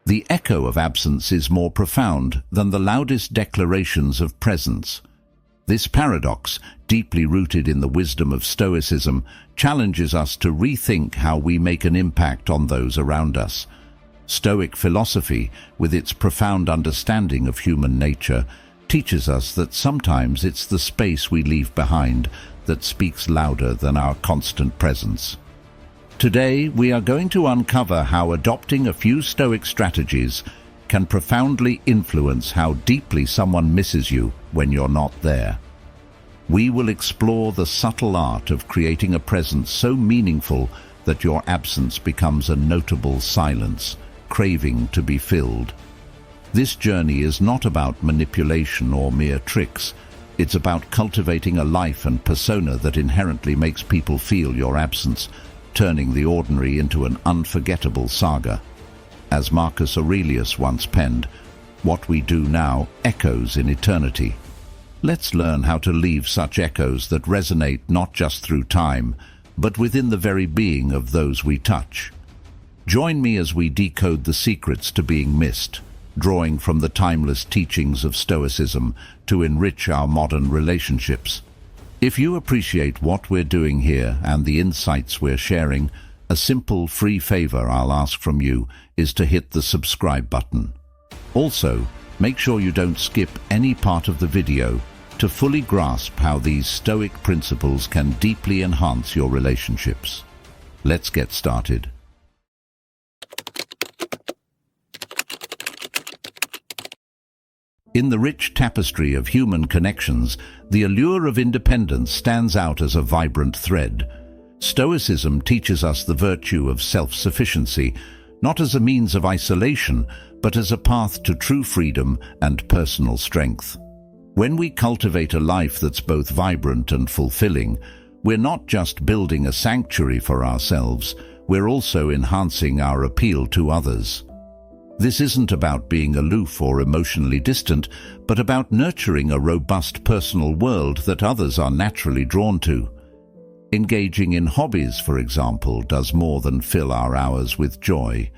The echo of absence is more profound than the loudest declarations of presence. This paradox, deeply rooted in the wisdom of Stoicism, challenges us to rethink how we make an impact on those around us. Stoic philosophy, with its profound understanding of human nature, teaches us that sometimes it's the space we leave behind that speaks louder than our constant presence. Today, we are going to uncover how adopting a few Stoic strategies can profoundly influence how deeply someone misses you when you're not there. We will explore the subtle art of creating a presence so meaningful that your absence becomes a notable silence, craving to be filled. This journey is not about manipulation or mere tricks. It's about cultivating a life and persona that inherently makes people feel your absence, turning the ordinary into an unforgettable saga. As Marcus Aurelius once penned, "What we do now echoes in eternity." Let's learn how to leave such echoes that resonate not just through time, but within the very being of those we touch. Join me as we decode the secrets to being missed, drawing from the timeless teachings of Stoicism to enrich our modern relationships. If you appreciate what we're doing here and the insights we're sharing, a simple free favor I'll ask from you is to hit the subscribe button. Also, make sure you don't skip any part of the video to fully grasp how these Stoic principles can deeply enhance your relationships. Let's get started. In the rich tapestry of human connections, the allure of independence stands out as a vibrant thread. Stoicism teaches us the virtue of self-sufficiency, not as a means of isolation, but as a path to true freedom and personal strength. When we cultivate a life that's both vibrant and fulfilling, we're not just building a sanctuary for ourselves, we're also enhancing our appeal to others. This isn't about being aloof or emotionally distant, but about nurturing a robust personal world that others are naturally drawn to. Engaging in hobbies, for example, does more than fill our hours with joy.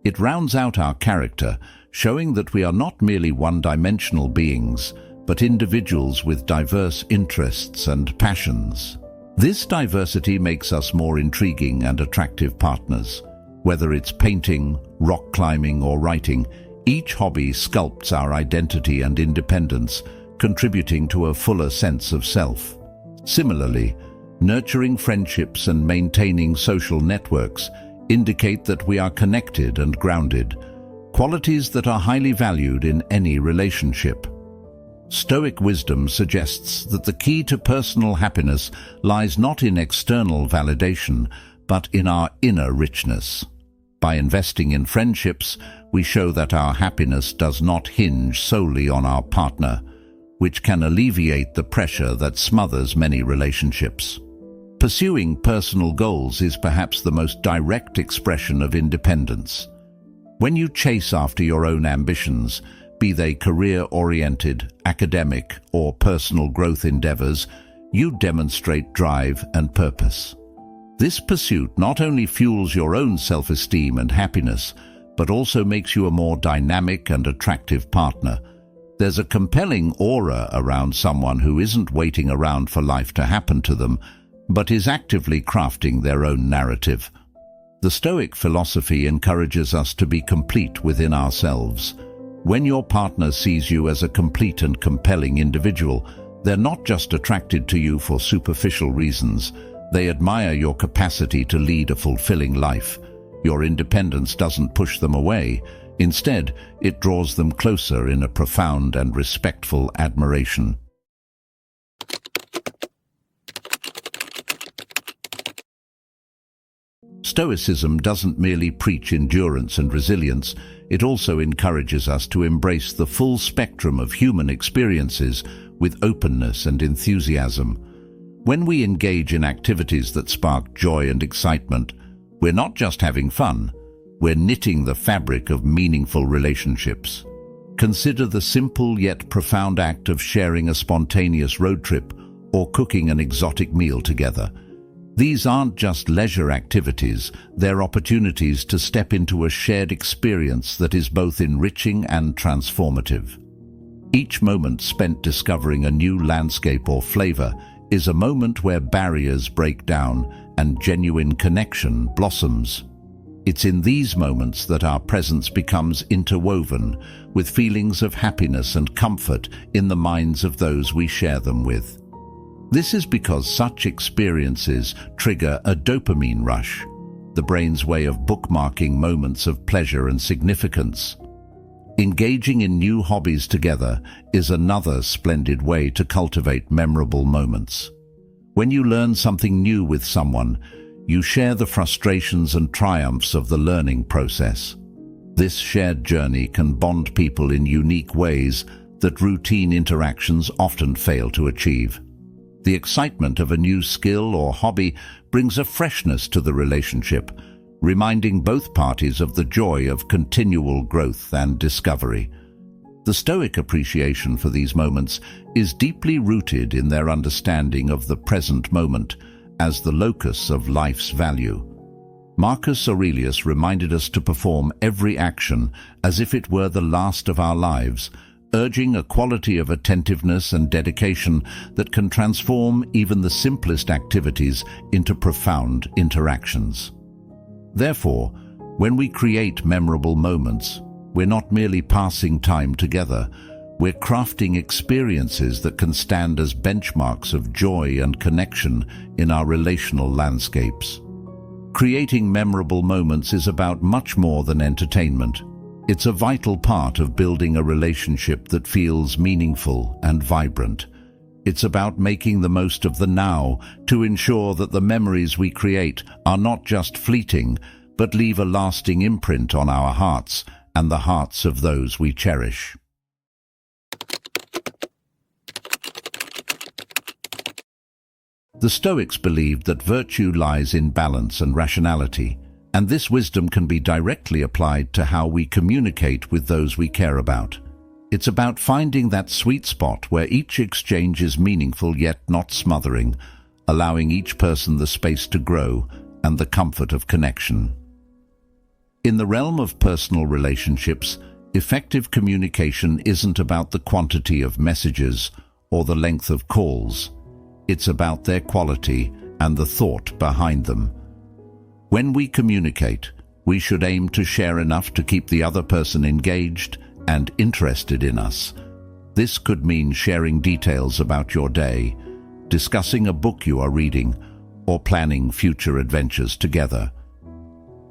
It rounds out our character, showing that we are not merely one-dimensional beings, but individuals with diverse interests and passions. This diversity makes us more intriguing and attractive partners. Whether it's painting, rock climbing, or writing, each hobby sculpts our identity and independence, contributing to a fuller sense of self. Similarly, nurturing friendships and maintaining social networks indicate that we are connected and grounded, qualities that are highly valued in any relationship. Stoic wisdom suggests that the key to personal happiness lies not in external validation, but in our inner richness. By investing in friendships, we show that our happiness does not hinge solely on our partner, which can alleviate the pressure that smothers many relationships. Pursuing personal goals is perhaps the most direct expression of independence. When you chase after your own ambitions, be they career-oriented, academic, or personal growth endeavors, you demonstrate drive and purpose. This pursuit not only fuels your own self-esteem and happiness, but also makes you a more dynamic and attractive partner. There's a compelling aura around someone who isn't waiting around for life to happen to them, but is actively crafting their own narrative. The Stoic philosophy encourages us to be complete within ourselves. When your partner sees you as a complete and compelling individual, they're not just attracted to you for superficial reasons. They admire your capacity to lead a fulfilling life. Your independence doesn't push them away. Instead, it draws them closer in a profound and respectful admiration. Stoicism doesn't merely preach endurance and resilience, it also encourages us to embrace the full spectrum of human experiences with openness and enthusiasm. When we engage in activities that spark joy and excitement, we're not just having fun, we're knitting the fabric of meaningful relationships. Consider the simple yet profound act of sharing a spontaneous road trip or cooking an exotic meal together. These aren't just leisure activities, they're opportunities to step into a shared experience that is both enriching and transformative. Each moment spent discovering a new landscape or flavor is a moment where barriers break down and genuine connection blossoms. It's in these moments that our presence becomes interwoven with feelings of happiness and comfort in the minds of those we share them with. This is because such experiences trigger a dopamine rush, the brain's way of bookmarking moments of pleasure and significance. Engaging in new hobbies together is another splendid way to cultivate memorable moments. When you learn something new with someone, you share the frustrations and triumphs of the learning process. This shared journey can bond people in unique ways that routine interactions often fail to achieve. The excitement of a new skill or hobby brings a freshness to the relationship, reminding both parties of the joy of continual growth and discovery. The Stoic appreciation for these moments is deeply rooted in their understanding of the present moment as the locus of life's value. Marcus Aurelius reminded us to perform every action as if it were the last of our lives, urging a quality of attentiveness and dedication that can transform even the simplest activities into profound interactions. Therefore, when we create memorable moments, we're not merely passing time together, we're crafting experiences that can stand as benchmarks of joy and connection in our relational landscapes. Creating memorable moments is about much more than entertainment. It's a vital part of building a relationship that feels meaningful and vibrant. It's about making the most of the now to ensure that the memories we create are not just fleeting, but leave a lasting imprint on our hearts and the hearts of those we cherish. The Stoics believed that virtue lies in balance and rationality, and this wisdom can be directly applied to how we communicate with those we care about. It's about finding that sweet spot where each exchange is meaningful yet not smothering, allowing each person the space to grow and the comfort of connection. In the realm of personal relationships, effective communication isn't about the quantity of messages or the length of calls. It's about their quality and the thought behind them. When we communicate, we should aim to share enough to keep the other person engaged and interested in us. This could mean sharing details about your day, discussing a book you are reading, or planning future adventures together.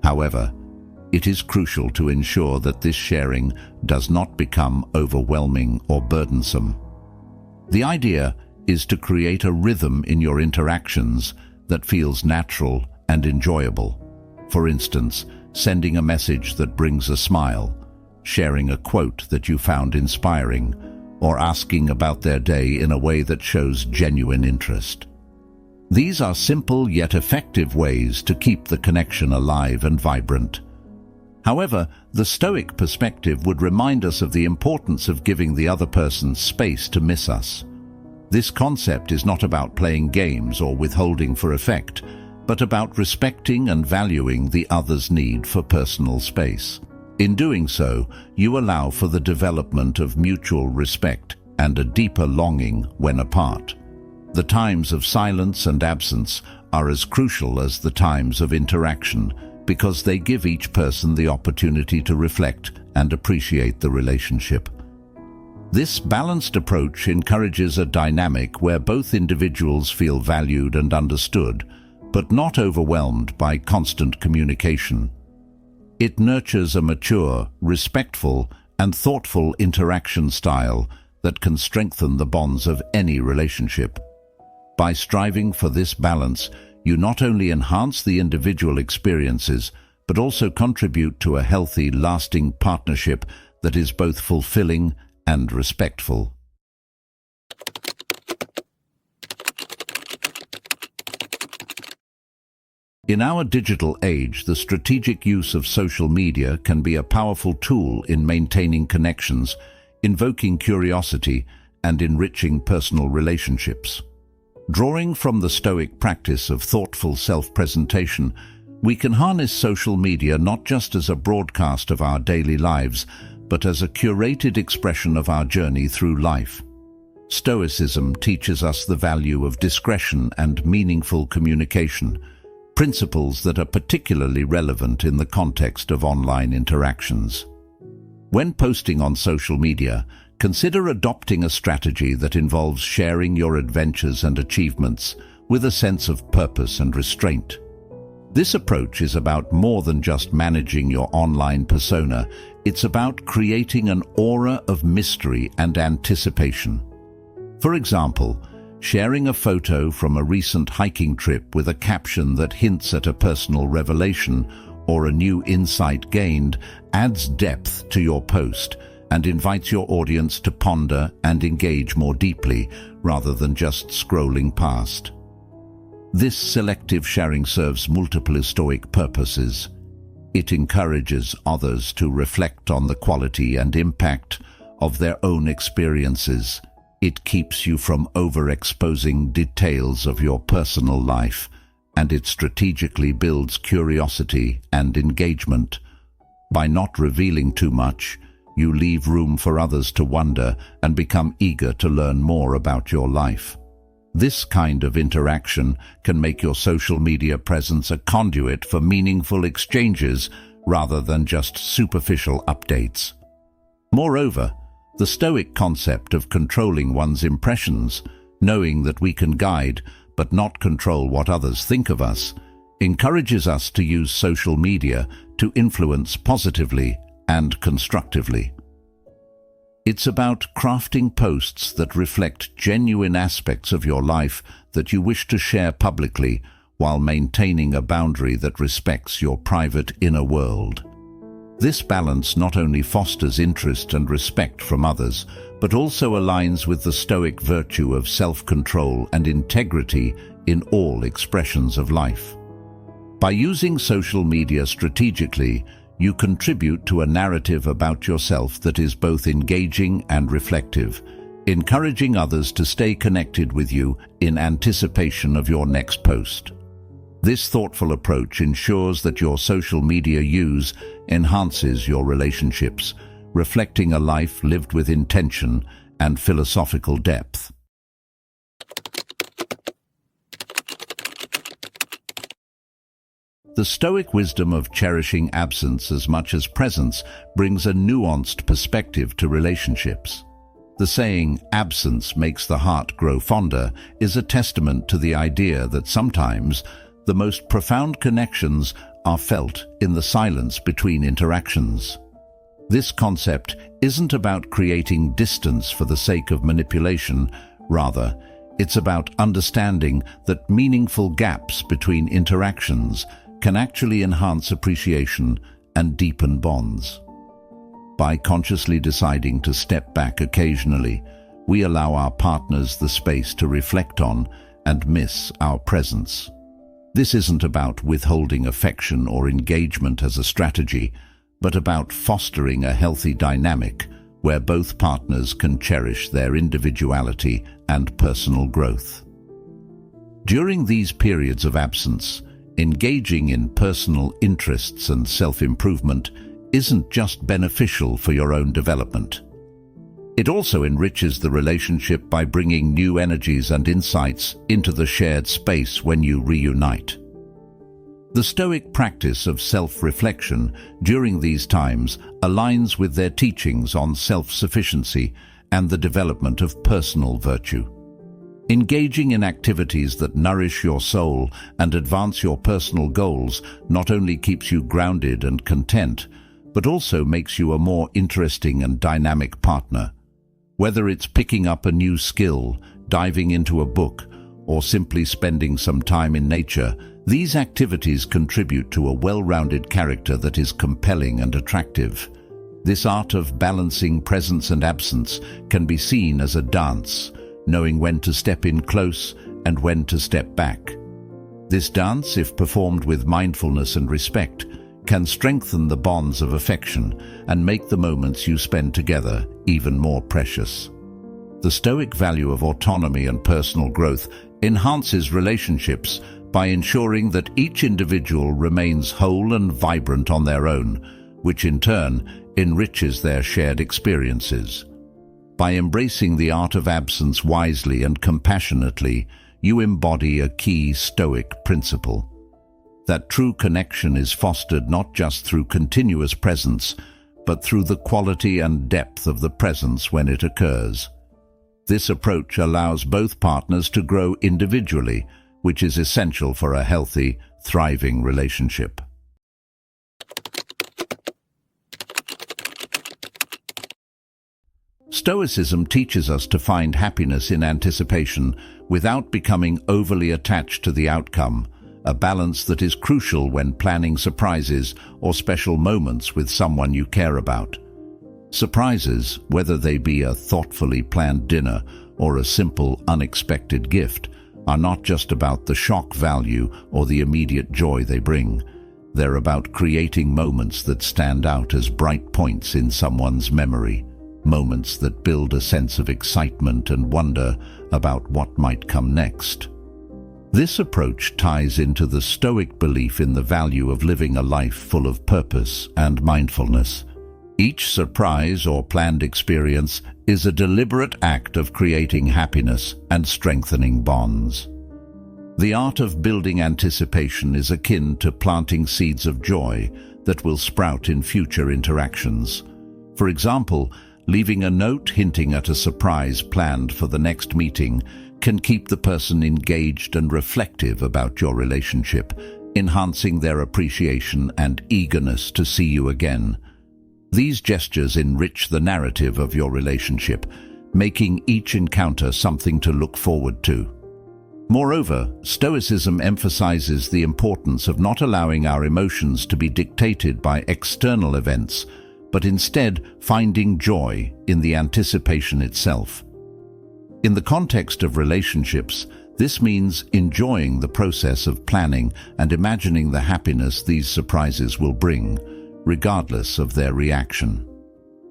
However, it is crucial to ensure that this sharing does not become overwhelming or burdensome. The idea is to create a rhythm in your interactions that feels natural and enjoyable. For instance, sending a message that brings a smile, sharing a quote that you found inspiring, or asking about their day in a way that shows genuine interest. These are simple yet effective ways to keep the connection alive and vibrant. However, the Stoic perspective would remind us of the importance of giving the other person space to miss us. This concept is not about playing games or withholding for effect, but about respecting and valuing the other's need for personal space. In doing so, you allow for the development of mutual respect and a deeper longing when apart. The times of silence and absence are as crucial as the times of interaction because they give each person the opportunity to reflect and appreciate the relationship. This balanced approach encourages a dynamic where both individuals feel valued and understood, but not overwhelmed by constant communication. It nurtures a mature, respectful, and thoughtful interaction style that can strengthen the bonds of any relationship. By striving for this balance, you not only enhance the individual experiences, but also contribute to a healthy, lasting partnership that is both fulfilling and respectful. In our digital age, the strategic use of social media can be a powerful tool in maintaining connections, invoking curiosity, and enriching personal relationships. Drawing from the Stoic practice of thoughtful self-presentation, we can harness social media not just as a broadcast of our daily lives, but as a curated expression of our journey through life. Stoicism teaches us the value of discretion and meaningful communication, principles that are particularly relevant in the context of online interactions. When posting on social media, consider adopting a strategy that involves sharing your adventures and achievements with a sense of purpose and restraint. This approach is about more than just managing your online persona. It's about creating an aura of mystery and anticipation. For example, sharing a photo from a recent hiking trip with a caption that hints at a personal revelation or a new insight gained adds depth to your post and invites your audience to ponder and engage more deeply rather than just scrolling past. This selective sharing serves multiple Stoic purposes. It encourages others to reflect on the quality and impact of their own experiences. It keeps you from overexposing details of your personal life, and it strategically builds curiosity and engagement. By not revealing too much, you leave room for others to wonder and become eager to learn more about your life. This kind of interaction can make your social media presence a conduit for meaningful exchanges rather than just superficial updates. Moreover, the Stoic concept of controlling one's impressions, knowing that we can guide but not control what others think of us, encourages us to use social media to influence positively and constructively. It's about crafting posts that reflect genuine aspects of your life that you wish to share publicly while maintaining a boundary that respects your private inner world. This balance not only fosters interest and respect from others, but also aligns with the Stoic virtue of self-control and integrity in all expressions of life. By using social media strategically, you contribute to a narrative about yourself that is both engaging and reflective, encouraging others to stay connected with you in anticipation of your next post. This thoughtful approach ensures that your social media use enhances your relationships, reflecting a life lived with intention and philosophical depth. The Stoic wisdom of cherishing absence as much as presence brings a nuanced perspective to relationships. The saying, "Absence makes the heart grow fonder," is a testament to the idea that sometimes the most profound connections are felt in the silence between interactions. This concept isn't about creating distance for the sake of manipulation. Rather, it's about understanding that meaningful gaps between interactions can actually enhance appreciation and deepen bonds. By consciously deciding to step back occasionally, we allow our partners the space to reflect on and miss our presence. This isn't about withholding affection or engagement as a strategy, but about fostering a healthy dynamic where both partners can cherish their individuality and personal growth. During these periods of absence, engaging in personal interests and self-improvement isn't just beneficial for your own development. It also enriches the relationship by bringing new energies and insights into the shared space when you reunite. The Stoic practice of self-reflection during these times aligns with their teachings on self-sufficiency and the development of personal virtue. Engaging in activities that nourish your soul and advance your personal goals not only keeps you grounded and content, but also makes you a more interesting and dynamic partner. Whether it's picking up a new skill, diving into a book, or simply spending some time in nature, these activities contribute to a well-rounded character that is compelling and attractive. This art of balancing presence and absence can be seen as a dance, knowing when to step in close and when to step back. This dance, if performed with mindfulness and respect, can strengthen the bonds of affection and make the moments you spend together even more precious. The Stoic value of autonomy and personal growth enhances relationships by ensuring that each individual remains whole and vibrant on their own, which in turn enriches their shared experiences. By embracing the art of absence wisely and compassionately, you embody a key Stoic principle. That true connection is fostered not just through continuous presence, but through the quality and depth of the presence when it occurs. This approach allows both partners to grow individually, which is essential for a healthy, thriving relationship. Stoicism teaches us to find happiness in anticipation without becoming overly attached to the outcome, a balance that is crucial when planning surprises or special moments with someone you care about. Surprises, whether they be a thoughtfully planned dinner or a simple, unexpected gift, are not just about the shock value or the immediate joy they bring. They're about creating moments that stand out as bright points in someone's memory, moments that build a sense of excitement and wonder about what might come next. This approach ties into the Stoic belief in the value of living a life full of purpose and mindfulness. Each surprise or planned experience is a deliberate act of creating happiness and strengthening bonds. The art of building anticipation is akin to planting seeds of joy that will sprout in future interactions. For example, leaving a note hinting at a surprise planned for the next meeting can keep the person engaged and reflective about your relationship, enhancing their appreciation and eagerness to see you again. These gestures enrich the narrative of your relationship, making each encounter something to look forward to. Moreover, Stoicism emphasizes the importance of not allowing our emotions to be dictated by external events, but instead finding joy in the anticipation itself. In the context of relationships, this means enjoying the process of planning and imagining the happiness these surprises will bring, regardless of their reaction.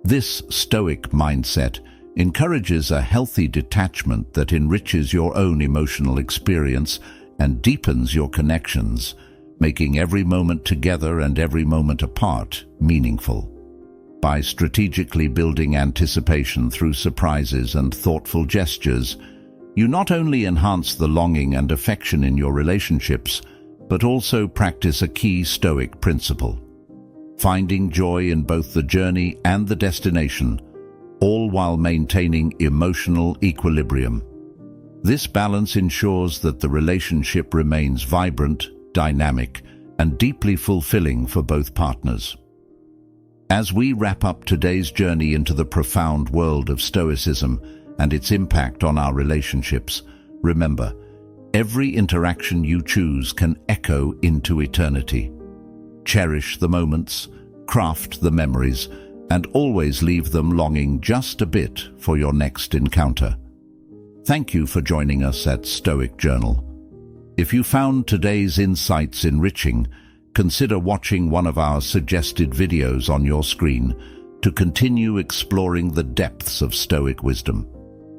This Stoic mindset encourages a healthy detachment that enriches your own emotional experience and deepens your connections, making every moment together and every moment apart meaningful. By strategically building anticipation through surprises and thoughtful gestures, you not only enhance the longing and affection in your relationships, but also practice a key Stoic principle: finding joy in both the journey and the destination, all while maintaining emotional equilibrium. This balance ensures that the relationship remains vibrant, dynamic, and deeply fulfilling for both partners. As we wrap up today's journey into the profound world of Stoicism and its impact on our relationships, remember, every interaction you choose can echo into eternity. Cherish the moments, craft the memories, and always leave them longing just a bit for your next encounter. Thank you for joining us at Stoic Journal. If you found today's insights enriching, consider watching one of our suggested videos on your screen to continue exploring the depths of Stoic wisdom.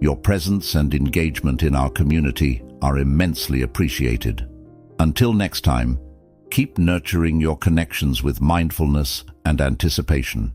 Your presence and engagement in our community are immensely appreciated. Until next time, keep nurturing your connections with mindfulness and anticipation.